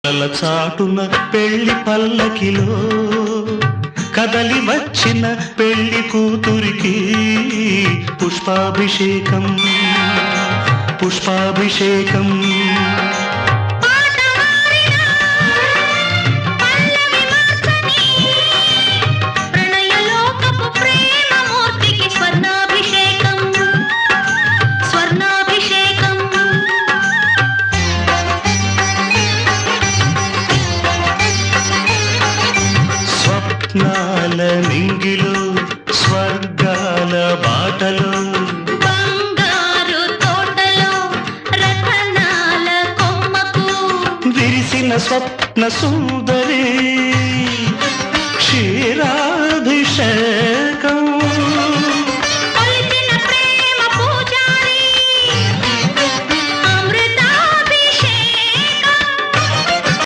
చాటున పెళ్లి పల్లకిలో కదలి వచ్చిన పెళ్లి కూతురికి పుష్పాభిషేకం పుష్పాభిషేకం స్వప్నాల నింగిలో స్వర్గాల బాటలో బంగారు తోటలో రతనాల కొమ్మకు విరిసిన స్వప్న సుందరి క్షీరాభిషేకం